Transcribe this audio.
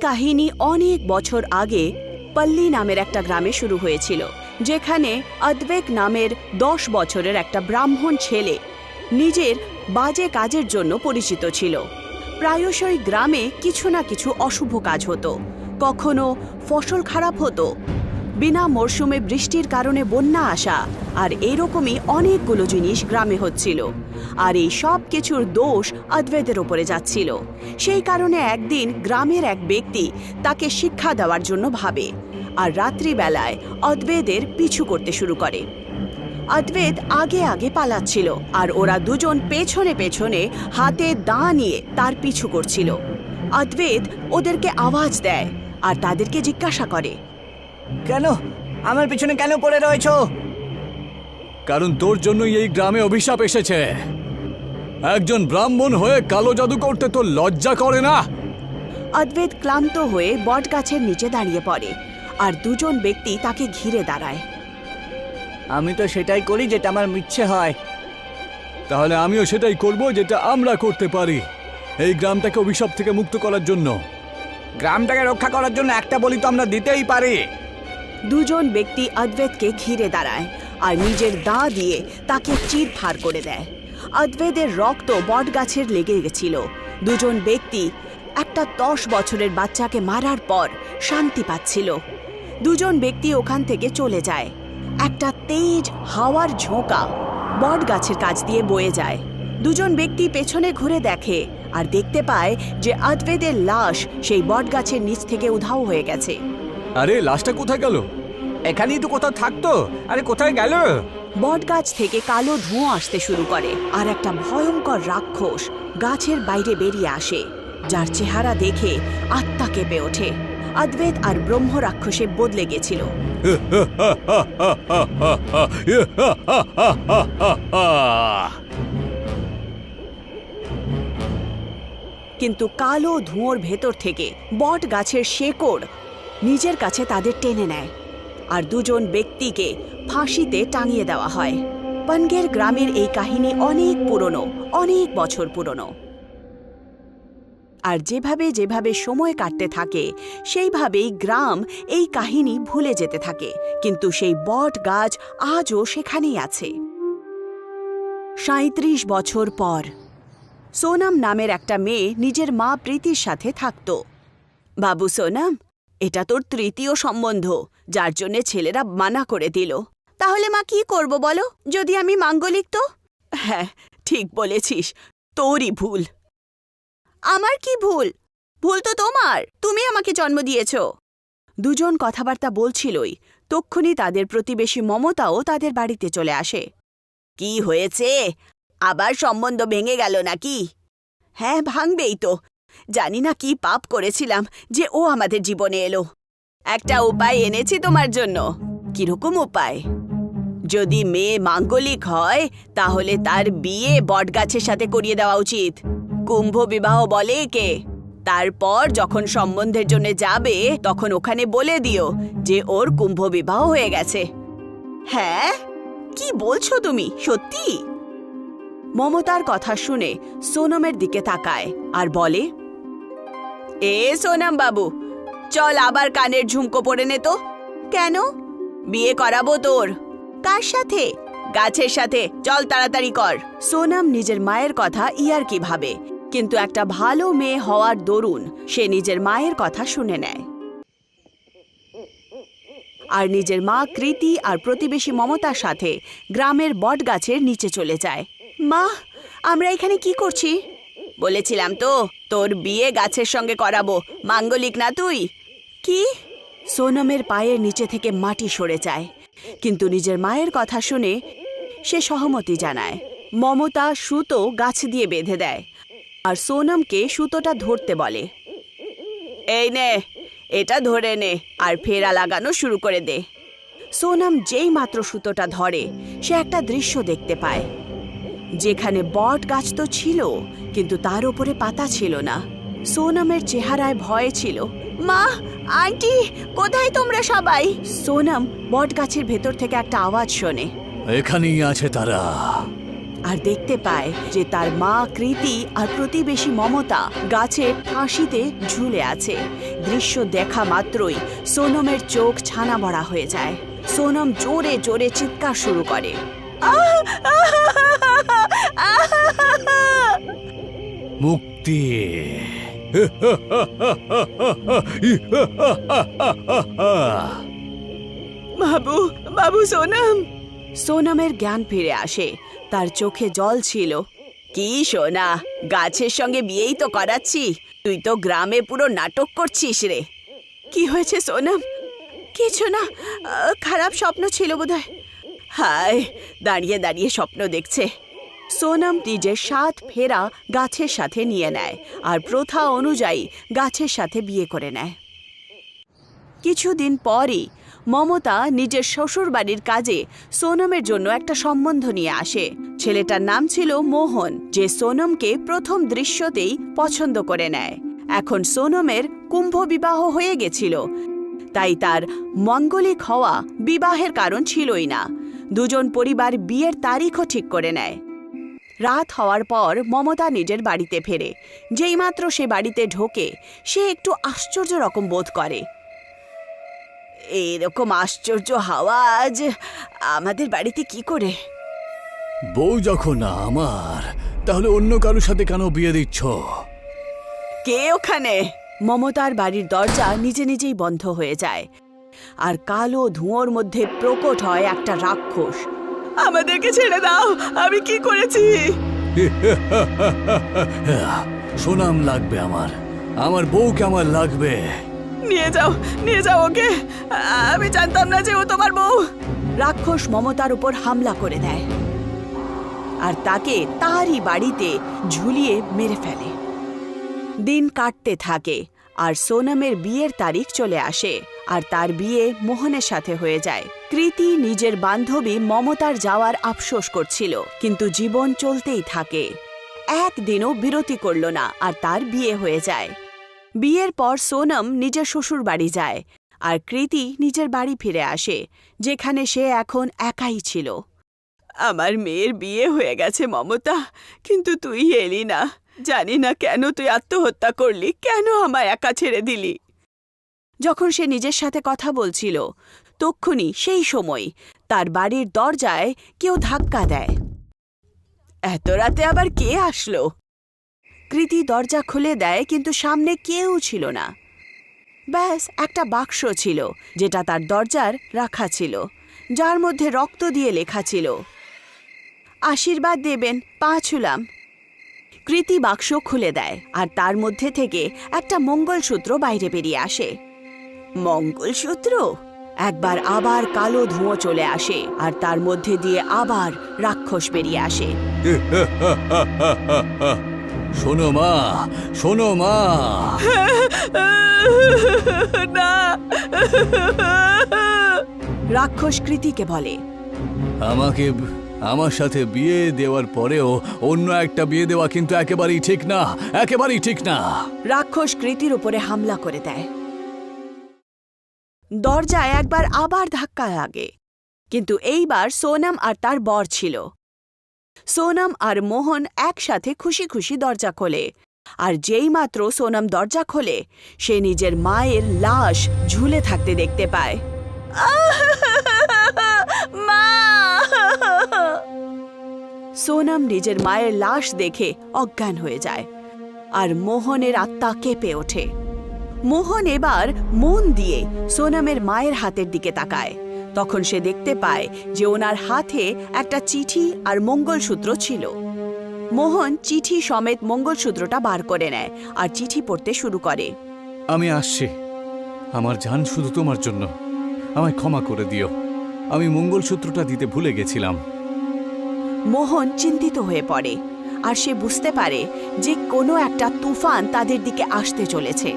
কাহিনী অনেক বছর আগে পল্লী নামের একটা গ্রামে শুরু হয়েছিল, যেখানে অদ্বৈত নামের 10 বছরের একটা ব্রাহ্মণ ছেলে নিজের বাজে কাজের জন্য পরিচিত ছিল। প্রায়শই গ্রামে কিছু না কিছু অশুভ কাজ হতো, কখনো ফসল খারাপ হতো, বিনা মরশুমে বৃষ্টির কারণে বন্যা আসা, আর এরকমই অনেকগুলো জিনিস গ্রামে হচ্ছিল। আর এই সব কিছুর দোষ অদ্বৈতের ওপরে যাচ্ছিল। সেই কারণে একদিন গ্রামের এক ব্যক্তি তাকে শিক্ষা দেওয়ার জন্য ভাবে, আর রাত্রিবেলায় অদ্বৈতের পিছু করতে শুরু করে। অদ্বৈত আগে আগে পালাচ্ছিল, আর ওরা দুজন পেছনে পেছনে হাতে দা নিয়ে তার পিছু করছিল। অদ্বৈত ওদেরকে আওয়াজ দেয় আর তাদেরকে জিজ্ঞাসা করে, কেন আমার পিছনে কেন পড়ে রয়েছো? কারণ তোর জন্যই এই গ্রামে অভিশাপ এসেছে। একজন ব্রাহ্মণ হয়ে কালো জাদু করতে তোর লজ্জা করে না? অদ্বৈত ক্লান্ত হয়ে বট গাছের নিচে দাঁড়িয়ে পড়ে, আর দুজন ব্যক্তি তাকে ঘিরে দাঁড়ায়। আমি তো সেটাই করি যেটা আমার ইচ্ছে হয়। তাহলে আমিও সেটাই করব যেটা আমরা করতে পারি, এই গ্রামটাকে অভিশাপ থেকে মুক্ত করার জন্য। গ্রামটাকে রক্ষা করার জন্য একটা বলি তো আমরা দিতেই পারি। দুজন ব্যক্তি অদ্বৈতকে ঘিরে দাঁড়ায় আর নিজের দা দিয়ে তাকে চিরফাড় করে দেয়। অদ্বৈতের রক্ত বট গাছের লেগে গেছিল। দুজন ব্যক্তি একটা 10 বছরের বাচ্চাকে মারার পর শান্তি পাচ্ছিল। দুজন ব্যক্তি ওখান থেকে চলে যায়। একটা তেজ হাওয়ার ঝোঁকা বট গাছের কাছ দিয়ে বয়ে যায়। দুজন ব্যক্তি পেছনে ঘুরে দেখে আর দেখতে পায় যে অদ্বৈতের লাশ সেই বট গাছের নিচ থেকে উধাও হয়ে গেছে। আরে লাশটা কোথায় গেল? এখানেই তো কোথাও থাকতো, আরে কোথায় গেল? বট গাছ থেকে কালো ধোঁয়া আসতে শুরু করে, আর একটা ভয়ঙ্কর রাক্ষস গাছের বাইরে বেরিয়ে আসে, যার চেহারা দেখে আত্মা কেঁপে ওঠে। অদ্বৈত আর ব্রহ্ম রাক্ষসে বদলে গেছিল। কিন্তু কালো ধোঁয়ার ভেতর থেকে বট গাছের শেকড় নিজের কাছে তাদের টেনে নেয়, আর দুজন ব্যক্তিকে ফাঁসিতে টাঙিয়ে দেওয়া হয়। পনগের গ্রামের এই কাহিনী অনেক পুরনো, অনেক বছর পুরনো। আর যেভাবে যেভাবে সময় কাটতে থাকে সেইভাবেই গ্রাম এই কাহিনী ভুলে যেতে থাকে, কিন্তু সেই বট গাছ আজও সেখানেই আছে। 37 বছর পর সোনাম নামের একটা মেয়ে নিজের মা প্রীতির সাথে থাকত। বাবু সোনাম, এটা তোর তৃতীয় সম্বন্ধ, যার জন্যে ছেলেরা মানা করে দিল। তাহলে মা কি করব বলো, যদি আমি মাঙ্গলিক তো? হ্যাঁ, ঠিক বলেছিস, তোরই ভুল। আমার কি ভুল? ভুল তো তোমার, তুমি আমাকে জন্ম দিয়েছ। দুজন কথাবার্তা বলছিলই, তক্ষুনি তাদের প্রতিবেশী মমতাও তাদের বাড়িতে চলে আসে। কি হয়েছে? আবার সম্বন্ধ ভেঙে গেল নাকি? হ্যাঁ, ভাঙবেই তো। জানি না কি পাপ করেছিলাম যে ও আমাদের জীবনে এলো। একটা উপায় এনেছি তোমার জন্য। কিরকম উপায়? যদি মেয়ে মাঙ্গলিক হয় তাহলে তার বিয়ে বটগাছের সাথে করিয়ে দেওয়া উচিত। কুম্ভ বিবাহ বলে একে। তারপর যখন সম্বন্ধের জন্য যাবে তখন ওখানে বলে দিও যে ওর কুম্ভ বিবাহ হয়ে গেছে। হ্যাঁ, কি বলছো তুমি? সত্যি? মমতার কথা শুনে সোনমের দিকে তাকায় আর বলে, এ সোনাম বাবু, চল আবার কানের ঝুমকো পরে নে তো। কেন? বিয়ে করাবো তোর। কার সাথে? গাছের সাথে। চল তাড়াতাড়ি কর। সোনাম নিজের মায়ের কথা ইয়ার্কি ভাবে, কিন্তু একটা ভালো মেয়ে হওয়ার দরুন সে নিজের মায়ের কথা শুনে নেয়। আর নিজের মা কৃতি আর প্রতিবেশী মমতার সাথে গ্রামের বটগাছের নিচে চলে যায়। মা, আমরা এখানে কি করছি? বলেছিলাম তো তোর বিয়ে গাছের সঙ্গে করাবো, মাঙ্গলিক না তুই। কি? সোনমের পায়ের নিচে থেকে মাটি সরে যায়, কিন্তু নিজের মায়ের কথা শুনে সে সহমতি জানায়। মমতা সুতো গাছ দিয়ে বেঁধে দেয় আর সোনমকে সুতোটা ধরতে বলে। এই নে, এটা ধরে নে আর ফেরা লাগানো শুরু করে দে। সোনম যেই মাত্র সুতোটা ধরে সে একটা দৃশ্য দেখতে পায়, যেখানে বট গাছ তো ছিল কিন্তু তার উপরে পাতা ছিল না। সোনমের চেহারায় ভয় ছিল। মা, আন্টি, কোথায় তোমরা সবাই? সোনম বট গাছের ভেতর থেকে একটা আওয়াজ শোনে। এখানেই আছে তারা। আর দেখতে পায় যে তার মা কৃতি আর প্রতিবেশী মমতা গাছের ফাঁসিতে ঝুলে আছে। দৃশ্য দেখা মাত্রই সোনমের চোখ ছানা বড়া হয়ে যায়। সোনম জোরে জোরে চিৎকার শুরু করে। মুক্তি। বাবু, বাবু সোনম। সোনমের জ্ঞান ফিরে আসে, তার চোখে জল ছিল। কি সোনা, গাছের সঙ্গে বিয়েই তো করাচ্ছি, তুই তো গ্রামে পুরো নাটক করছিস রে। কি হয়েছে সোনম? কিছু না, খারাপ স্বপ্ন ছিল বোধহয়। হায়, দাঁড়িয়ে দাঁড়িয়ে স্বপ্ন দেখছে। সোনম নিজের 7 ফেরা গাছের সাথে নিয়ে নেয় আর প্রথা অনুযায়ী গাছের সাথে বিয়ে করে নেয়। কিছুদিন পরই মমতা নিজের শ্বশুরবাড়ির কাজে সোনমের জন্য একটা সম্বন্ধ নিয়ে আসে। ছেলেটার নাম ছিল মোহন, যে সোনমকে প্রথম দৃশ্যতেই পছন্দ করে নেয়। এখন সোনমের কুম্ভ বিবাহ হয়ে গেছিল, তাই তার মঙ্গলিক হওয়া বিবাহের কারণ ছিলই না। দুজন পরিবার বিয়ের তারিখও ঠিক করে নেয়। রাত হওয়ার পর মমতা নিজের বাড়িতে ফেরে। যেইমাত্র সে বাড়িতে ঢোকে, সে একটু আশ্চর্য রকম বোধ করে। এরকম আশ্চর্য হাওয়া আজ আমাদের বাড়িতে কি করে? বউ যখন না আমার, তাহলে অন্য কারোর সাথে কেন বিয়ে দিচ্ছ? কে ওখানে? মমতার বাড়ির দরজা নিজে নিজেই বন্ধ হয়ে যায়, আর কালো ধোঁয়ার মধ্যে প্রকট হয় একটা রাক্ষস। আমাদেরকে ছেড়ে দাও, আমি কি করেছি? সোনাম লাগবে আমার, আমার বউকে আমার লাগবে। নিয়ে যাও, নিয়ে যাও ওকে। আমি জানতাম না যে ও তোমার বউ। রাক্ষস মমতার উপর হামলা করে দেয় আর তাকে তারই বাড়িতে ঝুলিয়ে মেরে ফেলে। দিন কাটতে থাকে আর সোনমের বিয়ের তারিখ চলে আসে, আর তার বিয়ে মোহনের সাথে হয়ে যায়। কৃতি নিজের বান্ধবী মমতার যাওয়ার আফসোস করছিল, কিন্তু জীবন চলতেই থাকে। একদিনও বিরতি করল না আর তার বিয়ে হয়ে যায়। বিয়ের পর সোনম নিজের শ্বশুর বাড়ি যায় আর কৃতি নিজের বাড়ি ফিরে আসে, যেখানে সে এখন একাই ছিল। আমার মেয়ের বিয়ে হয়ে গেছে মমতা, কিন্তু তুই এলি না। জানি না কেন তুই আত্মহত্যা করলি, কেন আমায় একা ছেড়ে দিলি? যখন সে নিজের সাথে কথা বলছিল, তক্ষুনি সেই সময় তার বাড়ির দরজায় কেউ ধাক্কা দেয়। এত রাতে আবার কে আসলো? কৃতি দরজা খুলে দেয়, কিন্তু সামনে কেউ ছিল না। ব্যাস একটা বাক্স ছিল, যেটা তার দরজার রাখা ছিল, যার মধ্যে রক্ত দিয়ে লেখা ছিল, আশীর্বাদ দেবেন, পা ছুলাম। কৃতি বাক্স খুলে দেয় আর তার মধ্যে থেকে একটা মঙ্গলসূত্র বাইরে বেরিয়ে আসে। মঙ্গলসূত্র? একবার আবার কালো ধোঁয়া চলে আসে আর তার মধ্যে দিয়ে আবার রাক্ষস বেরিয়ে আসে। শোনো মা, শোনো মা। না। রাক্ষস কৃতিকে বলে, আমাকে আমার সাথে বিয়ে দেওয়ার পরেও অন্য একটা বিয়ে দেওয়া কিন্তু একেবারেই ঠিক না, একেবারেই ঠিক না। রাক্ষস কৃতির উপরে হামলা করে দেয়। দরজায় একবার আবার ধাক্কা লাগে, কিন্তু এইবার সোনম আর তার বর ছিল। সোনম আর মোহন একসাথে খুশি খুশি দরজা খোলে, আর যেইমাত্র সোনম দরজা খোলে, সে নিজের মায়ের লাশ ঝুলে থাকতে দেখতে পায়। মা! সোনম নিজের মায়ের লাশ দেখে অজ্ঞান হয়ে যায়, আর মোহনের আত্মা কেঁপে ওঠে। মোহন এবার মন দিয়ে সোনমের মায়ের হাতের দিকে তাকায়। তখন সে দেখতে পায় যে ওনার হাতে একটা চিঠি আর মঙ্গলসূত্র ছিল। মোহন চিঠি সমেত মঙ্গলসূত্রটা বার করে নেয় আর চিঠি পড়তে শুরু করে। আমি আসছি, আমার জান শুধু তোমার জন্য, আমায় ক্ষমা করে দিও, আমি মঙ্গলসূত্রটা দিতে ভুলে গেছিলাম। মোহন চিন্তিত হয়ে পড়ে আর সে বুঝতে পারে যে কোনো একটা তুফান তাদের দিকে আসতে চলেছে।